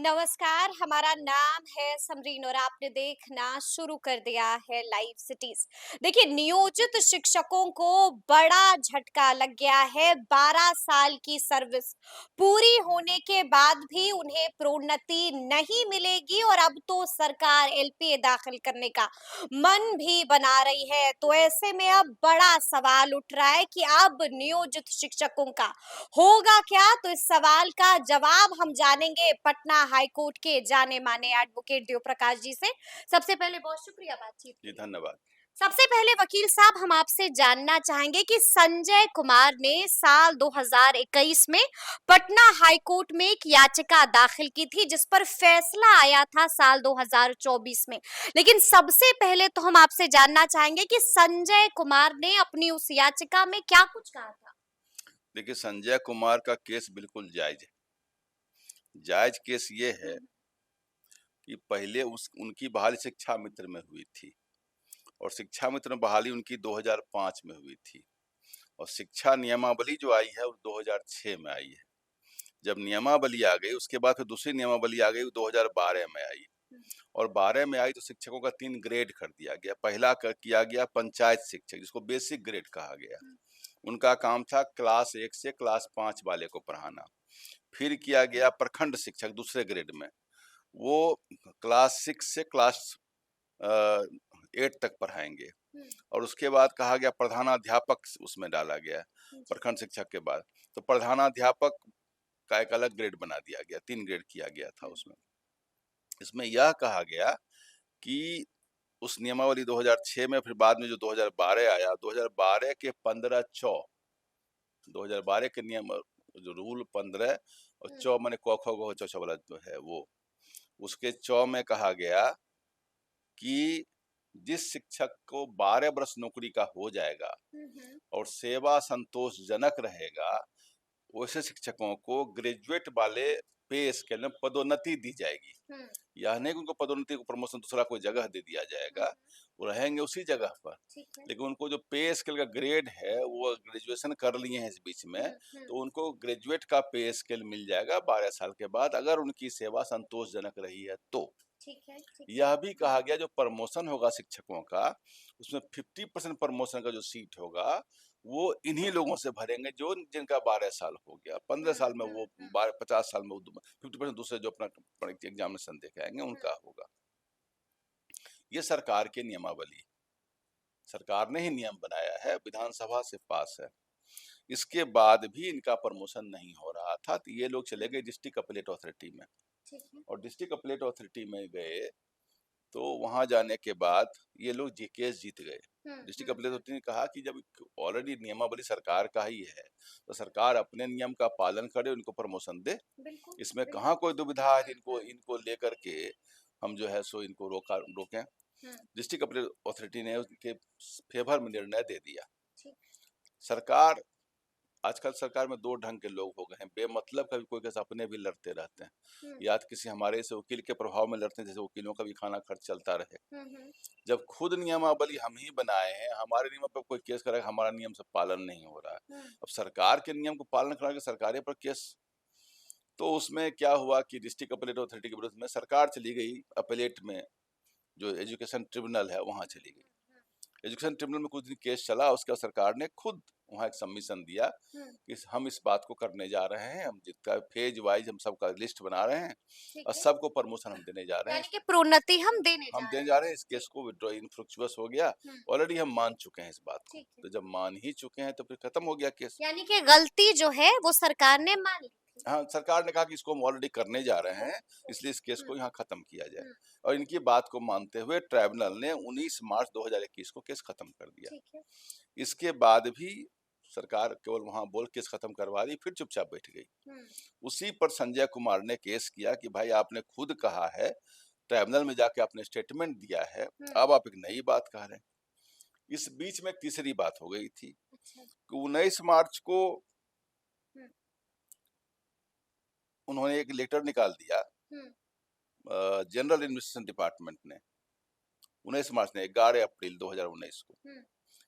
नमस्कार, हमारा नाम है समरीन और आपने देखना शुरू कर दिया है लाइव सिटीज। देखिए, नियोजित शिक्षकों को बड़ा झटका लग गया है। 12 साल की सर्विस पूरी होने के बाद भी उन्हें प्रोन्नति नहीं मिलेगी और अब तो सरकार एलपीए दाखिल करने का मन भी बना रही है। तो ऐसे में अब बड़ा सवाल उठ रहा है कि अब नियोजित शिक्षकों का होगा क्या। तो इस सवाल का जवाब हम जानेंगे पटना हाई कोर्ट के जाने माने एडवोकेट देव प्रकाश जी से। सबसे पहले बहुत शुक्रिया बातचीत के जी, लिए। धन्यवाद। सबसे पहले वकील साहब, हम आपसे जानना चाहेंगे कि संजय कुमार ने साल 2021 में पटना हाई कोर्ट में एक याचिका दाखिल की थी जिस पर फैसला आया था साल 2024 में। लेकिन सबसे पहले तो हम आपसे जानना चाहेंगे कि संजय कुमार ने अपनी उस याचिका में क्या कुछ कहा था। देखिए, संजय कुमार का केस बिल्कुल जायज़ है। जायज़ केस ये है हम्म, कि पहले उनकी बहाली शिक्षा मित्र में हुई थी और शिक्षा मित्र में बहाली उनकी 2005 में हुई थी और शिक्षा नियमावली जो आई है वो 2006 में आई है। जब नियमावली आ गई उसके बाद फिर दूसरी नियमावली आ गई, वो 2012 में आई और 12 में आई तो शिक्षकों का 3 ग्रेड कर दिया गया। पहला किया गया पंचायत शिक्षक, जिसको बेसिक ग्रेड कहा गया। उनका काम था क्लास 1 से क्लास 5 वाले को पढ़ाना। फिर किया गया प्रखंड शिक्षक दूसरे ग्रेड में, वो क्लास 6 से क्लास 8 तक पढ़ाएंगे। और उसके बाद कहा गया प्रधानाध्यापक, उसमें डाला गया प्रखंड शिक्षक के बाद। तो प्रधानाध्यापक का एक अलग ग्रेड बना दिया गया, 3 ग्रेड किया गया था उसमें। इसमें यह कहा गया कि उस नियमावली 2006 में, फिर बाद में जो 2012 आया, 2012 के 15 2012 के नियम, जो रूल 15 और 4 माने क ख ग घ छ छ वाला जो है वो, उसके 4 में कहा गया कि जिस शिक्षक को 12 वर्ष नौकरी का हो जाएगा और सेवा संतोषजनक रहेगा, वैसे शिक्षकों को ग्रेजुएट वाले पे स्केल में पदोन्नति दी जाएगी। यह नहीं कि उनको पदोन्नति को प्रमोशन दूसरा कोई जगह दे दिया जाएगा, वो रहेंगे उसी जगह पर। लेकिन उनको जो पे स्केल का ग्रेड है, वो ग्रेजुएशन कर लिए हैं इस बीच में, तो उनको ग्रेजुएट का पे स्केल मिल जाएगा 12 साल के बाद, अगर उनकी सेवा संतोषजनक रही है तो। यह भी कहा गया जो प्रमोशन होगा शिक्षकों का, उसमें 50% प्रमोशन का जो सीट होगा वो इन्हीं लोगों से भरेंगे जो जिनका 12 साल हो गया। 15 साल में वो 50 साल में 50% दूसरे जो अपना एग्जामिनेशन दे के आएंगे उनका होगा। ये सरकार के नियमावली, सरकार ने ही नियम बनाया है, विधानसभा से पास है। इसके बाद भी इनका प्रमोशन नहीं हो रहा था, तो ये लोग चले गए डिस्ट्रिक्ट अपीलेट अथॉरिटी में। और डिस्ट्रिक्ट अपीलेट अथॉरिटी में गए तो वहां जाने के बाद ये लोग केस जीत गए। डिस्ट्रिक्ट अपीलेट अथॉरिटी ने कहा कि जब ऑलरेडी नियमावली सरकार का ही है तो सरकार अपने नियम का पालन करे, उनको प्रमोशन दे। इसमें कहाँ कोई दुविधा है इनको इनको लेकर के हम जो है सो इनको रोकें। डिस्ट्रिक्ट अपीलेट अथॉरिटी ने उनके फेवर में निर्णय दे दिया। सरकार, आजकल सरकार में 2 ढंग के लोग हो गए हैं। बेमतलब कभी कोई केस अपने भी लड़ते रहते हैं, या तो किसी हमारे से वकील के प्रभाव में लड़ते हैं, जैसे वकीलों का भी खाना खर्च चलता रहे। जब खुद नियमावली हम ही बनाए हैं, हमारे नियम पर कोई केस करेगा, हमारा नियम से पालन नहीं हो रहा है, अब सरकार के नियम को पालन करा के सरकारें पर केस। तो उसमें क्या हुआ कि डिस्ट्रिक्ट अपीलेट अथॉरिटी के विरुद्ध में सरकार चली गई अपीलेट में, जो एजुकेशन ट्रिब्यूनल है वहां चली गई। एजुकेशन ट्रिब्यूनल में कुछ दिन केस चला, उसके बाद सरकार ने खुद वहां एक सबमिशन दिया कि हम इस बात को करने जा रहे हैं, हम जितना फेज वाइज हम सबका लिस्ट बना रहे हैं और सबको प्रमोशन हम देने जा रहे हैं, यानी कि प्रोन्नति हम देने हम जा देने रहे जा हैं। रहे हैं। इस केस को विड्रॉ इनफ्रुक्चुअस हो गया, ऑलरेडी हम मान चुके हैं इस बात को। तो जब मान ही चुके हैं तो फिर खत्म हो गया केस। यानी कि गलती जो है वो सरकार ने मान ली थी। हाँ, सरकार ने कहा कि इसको हम ऑलरेडी करने जा रहे हैं, इसलिए इस केस को यहाँ खत्म किया जाए। और इनकी बात को मानते हुए ट्राइब्यूनल ने 19 मार्च 2021 को केस खत्म कर दिया। इसके बाद भी सरकार केवल वहां बोल केस खत्म करवा दी, फिर चुपचाप बैठ गई। उसी पर संजय कुमार ने केस किया कि भाई आपने खुद कहा है, ट्राइब्यूनल में जाके आपने स्टेटमेंट दिया है, अब आप एक नई बात कह रहे हैं। इस बीच में एक तीसरी बात हो गई थी कि 19 मार्च को उन्होंने एक लेटर निकाल दिया जनरल एडमिनिस्ट्रेशन डिपार्टमेंट ने। 19 मार्च ने 11 अप्रैल 2019 को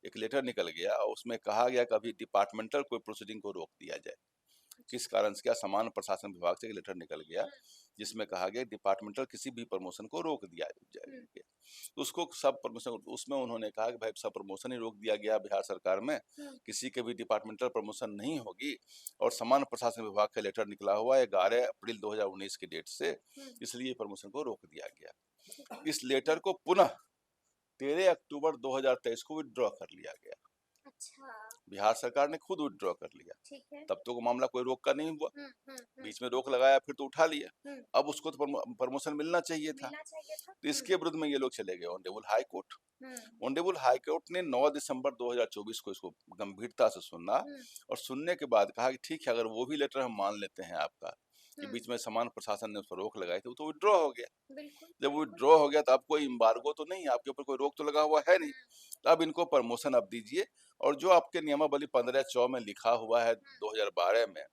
एक लेटर निकल गया और उसमें कहा गया कि अभी डिपार्टमेंटल कोई प्रोसीडिंग को रोक दिया जाए। किस कारण से, क्या समान प्रशासन विभाग से एक लेटर निकल गया हम्म, जिसमें कहा गया डिपार्टमेंटल किसी भी प्रमोशन को रोक दिया हम्म, जाएगा। तो उसको सब प्रमोशन, उसमें उन्होंने कहा कि भाई सब प्रमोशन ही रोक दिया गया बिहार सरकार में, हम्म, किसी के भी डिपार्टमेंटल प्रमोशन नहीं होगी, और सामान्य प्रशासन विभाग का लेटर निकला हुआ है 11 अप्रैल 2019 की डेट से, हम्म, इसलिए प्रमोशन को रोक दिया गया। ठीक है। इस लेटर को पुनः 13 अक्टूबर 2023 को विथड्रॉ कर लिया गया। अच्छा। बिहार सरकार ने खुद विथड्रॉ कर लिया। ठीक है। तब तो मामला कोई रोक का नहीं हुआ, हम्म, हम्म, हम्म, बीच में रोक लगाया फिर तो उठा लिया। हम्म, अब उसको तो प्रमोशन मिलना चाहिए था, मिलना चाहिए था। तो इसके विरुद्ध में ये लोग चले गए ऑनरेबल हाई कोर्ट। हम्म, ऑनरेबल हाई कोर्ट ने 9 दिसंबर 2024 को इसको गंभीरता से सुना, हम्म, और सुनने के बाद कहा कि ठीक है, अगर वो भी लेटर हम मान लेते हैं आपका कि हम्म, बीच में समान प्रशासन ने उस पर रोक लगाई थी, तो विड्रॉ हो गया। बिल्कुल, जब वो बिल्कुल। विड्रॉ हो गया तो अब कोई एम्बार्गो तो नहीं, आपके ऊपर कोई रोक तो लगा हुआ है नहीं, हम्म, तो अब इनको प्रमोशन अब दीजिए। और जो आपके नियमावली 15 में लिखा हुआ है हम्म, 2012 में,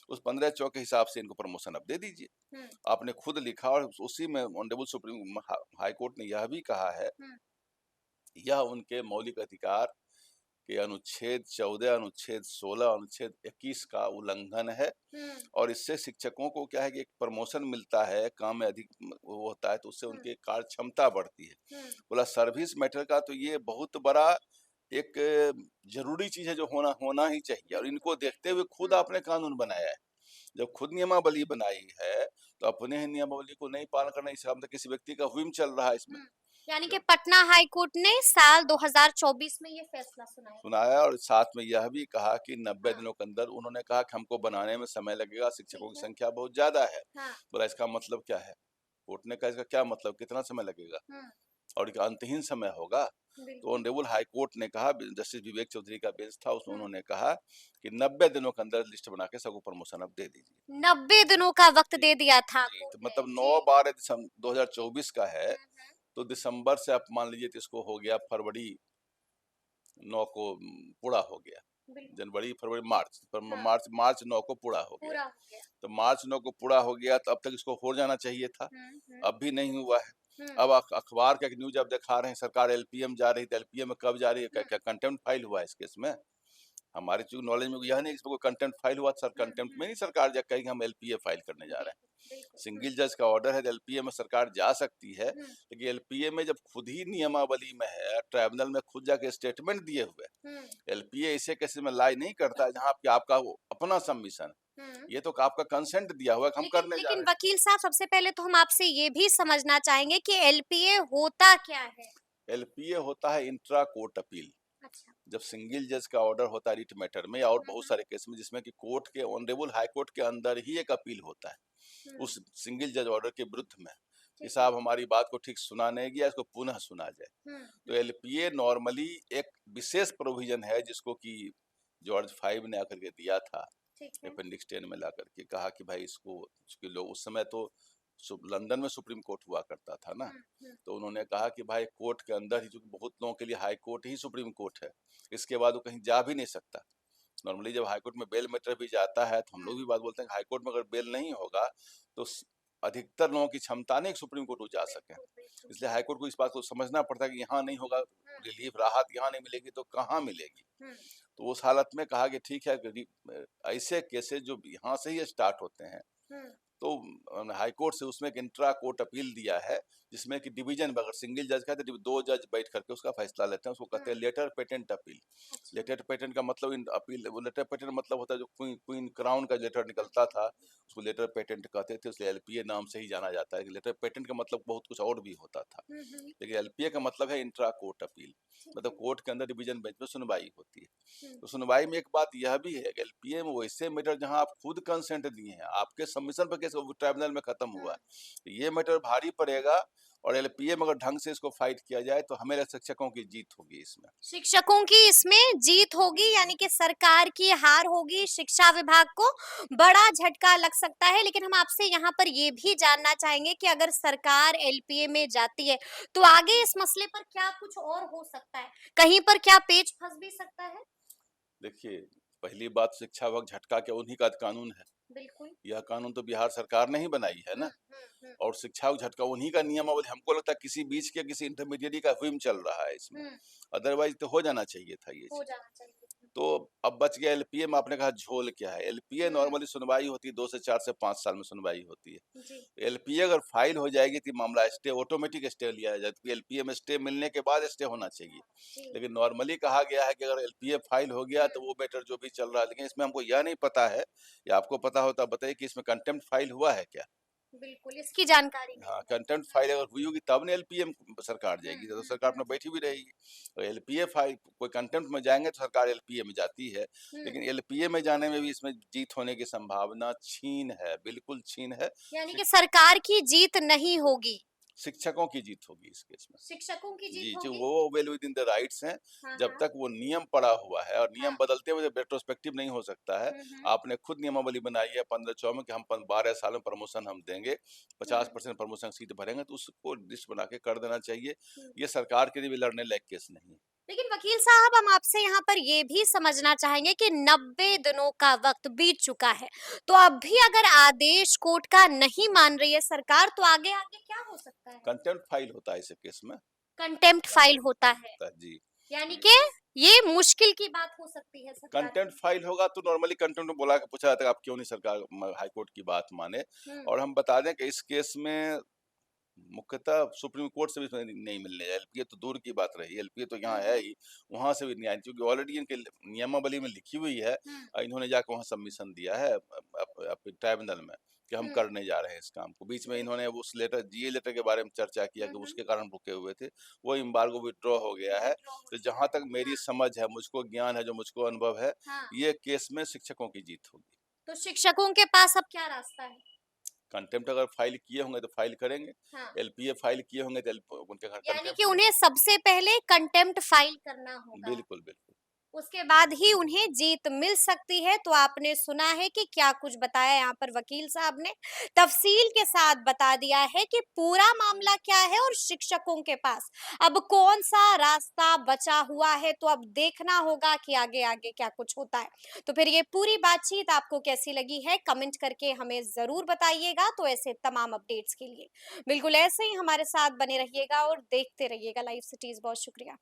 उस 15 के हिसाब से इनको प्रमोशन अब दे दीजिए। हम्म, आपने खुद लिखा, और उसी में ऑनरेबल सुप्रीम हाई कोर्ट ने यह भी कहा है, हम्म, यह उनके मौलिक अधिकार के अनुच्छेद 14, अनुच्छेद 16, अनुच्छेद 21 का उल्लंघन है। हम्म, और इससे शिक्षकों को क्या है कि एक प्रमोशन मिलता है, काम में अधिक वो होता है, तो उससे हम्म, उनकी कार्य क्षमता बढ़ती है। हम्म, बोला सर्विस मैटर का तो ये बहुत बड़ा एक जरूरी चीज है जो होना होना ही चाहिए, और बिल्कुल, इनको देखते बिल्कुल। हुए खुद आपने कानून बनाया है। जब खुद नियमावली बनाई है तो अपने ही नियमावली को नहीं पालन करना, इस मतलब किसी व्यक्ति का हुक्म चल रहा है इसमें। हुँ, यानी कि जब पटना हाई कोर्ट ने साल 2024 में ये फैसला सुनाया। सुनाया, और साथ में यह भी कहा कि 90 हाँ, दिनों के अंदर, उन्होंने कहा कि हमको बनाने में समय लगेगा, शिक्षकों ठीक की है। संख्या बहुत ज्यादा है। हाँ, बोला इसका मतलब क्या है? कोर्ट ने कहा इसका क्या मतलब, कितना समय लगेगा, हुँ, और क्या अंतहीन समय होगा? तो बिल्कुल। ऑनरेबल हाई कोर्ट ने कहा, जस्टिस विवेक चौधरी का बेंच था, उसमें हुँ, उन्होंने कहा कि 90 दिनों के अंदर लिस्ट बना के सबको प्रमोशन अब दे दीजिए। 90 दिनों का वक़्त जी, दे दिया था जी, कोर्ट तो ने। मतलब जी। 9-12 दिसंबर 2024 का है, हुँ, हुँ, तो दिसंबर से आप मान लीजिए तो इसको हो गया फरवरी 9 को पूरा हो गया। बिल्कुल। जनवरी, फरवरी, मार्च, हाँ, मार्च 9 को पूरा हो गया। पूरा हो गया। तो मार्च 9 को पूरा हो गया, तो अब तक इसको हो जाना चाहिए था, हुँ, हुँ, अब भी नहीं हुआ है। हुँ, अब अखबार का एक न्यूज़ अब दिखा रहे हैं, सरकार एलपीएम जा रही थी, एलपीएम में कब जा रही है? क्या हुँ, क्या कंटेम्प्ट फाइल हुआ है इस केस में? हमारे चूँकि नॉलेज में यह नहीं, इसमें कोई कंटेम्प्ट फाइल हुआ, सर हुँ, कंटेम्प्ट में हुँ, नहीं सरकार जा कहेगी हम एलपीए फाइल करने जा रहे हैं। बिल्कुल, बिल्कुल। हुँ, सिंगल जज का ऑर्डर है, एलपीए में सरकार जा सकती है, हुँ, लेकिन एलपीए में जब खुद ही नियमावली में है, ट्राइब्यूनल में खुद जाके स्टेटमेंट दिए हुए, हुँ, एलपीए ऐसे केसेस में लाई नहीं करता है जहाँ आपका वो अपना सबमिशन, हुँ। ये तो आपका कंसेंट दिया हुआ है कि हम लेकिन करने जा लेकिन रहे वकील साहब, सबसे पहले तो हम आपसे ये भी समझना चाहेंगे कि एलपीए होता क्या है? हैं। एलपीए होता है इंट्रा कोर्ट अपील। अच्छा। जब सिंगल जज का ऑर्डर होता है रिट मैटर में, या और हुँ, बहुत हुँ, सारे केस में जिसमें कि कोर्ट के ऑनरेबल हाई कोर्ट के अंदर ही एक अपील होता है हुँ, उस सिंगल जज ऑर्डर के विरुद्ध में, कि ठीक है। साहब हमारी बात को ठीक सुना नहीं गया, इसको पुनः सुना जाए। हुँ, तो हुँ, एलपीए नॉर्मली एक विशेष प्रोविजन है जिसको कि जॉर्ज 5 ने आकर के दिया था, ठीक है। अपेंडिक्स 10 में ला करके कहा कि भाई इसको, चूंकि लोग उस समय तो लंदन में सुप्रीम कोर्ट हुआ करता था ना, हुँ, हुँ, तो उन्होंने कहा कि भाई कोर्ट के अंदर ही, चूंकि बहुत लोगों के लिए हाई कोर्ट ही सुप्रीम कोर्ट है, इसके बाद वो कहीं जा भी नहीं सकता। नॉर्मली जब हाई कोर्ट में बेल मैटर भी जाता है तो हम हुँ, लोग भी बात बोलते हैं कि हाई कोर्ट में अगर बेल नहीं होगा तो अधिकतर लोगों की क्षमता नहीं कि सुप्रीम कोर्ट वो जा सके, बिल्कुल, बिल्कुल। इसलिए हाई कोर्ट को इस बात को समझना पड़ता है कि यहाँ नहीं होगा, हुँ, रिलीफ राहत यहाँ नहीं मिलेगी तो कहाँ मिलेगी। हुँ, तो उस हालत में कहा कि ठीक है कि ऐसे केसेस जो यहाँ से ही स्टार्ट होते हैं, हुँ, तो हाई कोर्ट से उसमें एक इंट्रा कोर्ट अपील दिया है, जिसमें कि डिवीजन में अगर सिंगल जज का है तो 2 जज बैठ करके उसका फैसला लेते हैं, उसको कहते हुँ, हैं लेटर पेटेंट अपील। अच्छा। लेटर पेटेंट का मतलब इन अपील, वो लेटर पेटेंट मतलब होता है जो क्वीन क्वीन क्राउन का लेटर हुँ, निकलता था, उसको लेटर पेटेंट कहते थे, इसलिए एलपीए नाम से ही जाना जाता है। लेटर पेटेंट का मतलब बहुत कुछ और भी होता था, हुँ, हुँ, लेकिन एलपीए का मतलब है इंट्रा कोर्ट अपील, ठीक मतलब है। कोर्ट के अंदर डिवीजन बेंच में सुनवाई होती है। हुँ, तो सुनवाई में एक बात यह भी है कि एलपीए में वैसे मैटर जहां आप खुद कंसेंट दिए हैं, आपके सबमिशन पर केस ट्राइब्यूनल में खत्म हुआ हुँ। है, तो ये मैटर भारी पड़ेगा, और एलपीए में अगर ढंग से इसको फाइट किया जाए तो हमें शिक्षकों की जीत होगी इसमें। शिक्षकों की इसमें जीत होगी, यानी कि सरकार की हार होगी, शिक्षा विभाग को बड़ा झटका लग सकता है। लेकिन हम आपसे यहाँ पर ये भी जानना चाहेंगे कि अगर सरकार एलपीए में जाती है, तो आगे इस मसले पर क्या कुछ और हो सकता है? कहीं पर क्या पेच फँस भी सकता है? देखिए, पहली बात, शिक्षा विभाग झटका के उन्हीं का कानून है, बिल्कुल। यह कानून तो बिहार सरकार ने ही बनाई है हुँ, ना, हुँ, हुँ, और शिक्षा को झटका उन्हीं का नियमावली, हमको लगता है किसी बीच के किसी इंटरमीडिएट का हुक्म चल रहा है इसमें, हुँ, अदरवाइज तो हो जाना चाहिए था ये हो चीज। जाना चाहिए। तो अब बच गया एलपीए में। आपने कहा झोल क्या है? एलपीए हम्म। नॉर्मली सुनवाई होती है 2 से 4 से 5 साल में सुनवाई होती है। जी। एलपीए अगर फाइल हो जाएगी तो मामला स्टे, ऑटोमेटिक स्टे लिया जाए, क्योंकि एलपीए में स्टे मिलने के बाद स्टे होना चाहिए। जी। लेकिन नॉर्मली कहा गया है कि अगर एलपीए फाइल हो गया तो हम्म। वो मैटर जो भी चल रहा है, लेकिन इसमें हमको यह नहीं पता है, या आपको पता हो तो आप बताइए कि इसमें कंटेम्प्ट फाइल हुआ है क्या? बिल्कुल, इसकी जानकारी हाँ, नहीं है। कंटेम्प्ट फाइल अगर हुई होगी तब ना एलपीए में सरकार जाएगी, तो सरकार अपना हम्म। बैठी हुई रहेगी। तो एलपीए फाइल कोई कंटेम्प्ट में जाएंगे तो सरकार एलपीए में जाती है, हम्म। लेकिन एलपीए में जाने में भी इसमें जीत होने की संभावना छीन है, बिल्कुल छीन है। यानी शिक कि सरकार की जीत नहीं होगी, शिक्षकों की जीत होगी इस केस में। शिक्षकों की जीत जी, जो होगी। वो वेल विदिन द राइट्स हैं, हाँ, जब हाँ। तक वो नियम पड़ा हुआ है, और नियम हाँ। बदलते हुए रेट्रोस्पेक्टिव नहीं हो सकता है। हम्म। आपने खुद नियमावली बनाई है 15-14 में कि हम 12 साल में प्रमोशन हम देंगे, हम्म। 50% प्रमोशन सीट भरेंगे, तो उसको लिस्ट बना के कर देना चाहिए। हम्म। ये सरकार के लिए भी लड़ने लायक केस नहीं है। लेकिन वकील साहब, हम आपसे यहाँ पर ये भी समझना चाहेंगे कि 90 दिनों का वक्त बीत चुका है, तो अब भी अगर आदेश कोर्ट का नहीं मान रही है सरकार, तो आगे आगे क्या हो सकता है? कंटेम्प्ट फाइल होता है ऐसे केस में, कंटेम्प्ट फाइल कंटेम्प्ट होता फाइल है, होता है। जी। यानी ये कि ये मुश्किल की बात हो सकती है सरकार कंटेम्प्ट के लिए। फाइल होगा तो नॉर्मली कंटेम्प्ट में बुला के पूछा जाता है आप क्यों नहीं सरकार हाई कोर्ट की बात माने। हम्म। और हम बता दें कि इस केस में मुख्यतः सुप्रीम कोर्ट से भी इसमें नहीं मिलने, एलपीए तो दूर की बात रही, एलपीए तो यहाँ है हम्म। ही, वहां से भी नहीं आई, क्योंकि ऑलरेडी इनके नियमावली में लिखी हुई है। हम्म। इन्होंने जाकर वहां सबमिशन दिया है ट्राइब्यूनल में कि हम हम्म। करने जा रहे हैं इस काम को। बीच में बिल्कुल। इन्होंने उस लेटर, जीए लेटर के बारे में चर्चा किया कि हम्म। उसके कारण रुके हुए थे, वो एम्बार्गो विड्रॉ हो गया है। विड्रॉ हो तो चुका जहां है। तक मेरी हाँ। समझ है, मुझको ज्ञान है, जो मुझको अनुभव है, हाँ। ये केस में शिक्षकों की जीत होगी। तो शिक्षकों के पास अब क्या रास्ता है? कंटेम्प्ट अगर फाइल किए होंगे तो फाइल करेंगे, हाँ। एलपीए फाइल किए होंगे तो उनके घर यानी कंटेम्प्ट कि में। उन्हें सबसे पहले कंटेम्प्ट फाइल करना होगा, बिल्कुल, बिल्कुल। उसके बाद ही उन्हें जीत मिल सकती है। तो आपने सुना है कि क्या कुछ बताया यहाँ पर वकील साहब ने, तफसील के साथ बता दिया है कि पूरा मामला क्या है और शिक्षकों के पास अब कौन सा रास्ता बचा हुआ है। तो अब देखना होगा कि आगे आगे क्या कुछ होता है। तो फिर ये पूरी बातचीत आपको कैसी लगी है, कमेंट करके हमें जरूर बताइएगा। तो ऐसे तमाम अपडेट्स के लिए बिल्कुल ऐसे ही हमारे साथ बने रहिएगा और देखते रहिएगा लाइव सिटीज। बहुत शुक्रिया।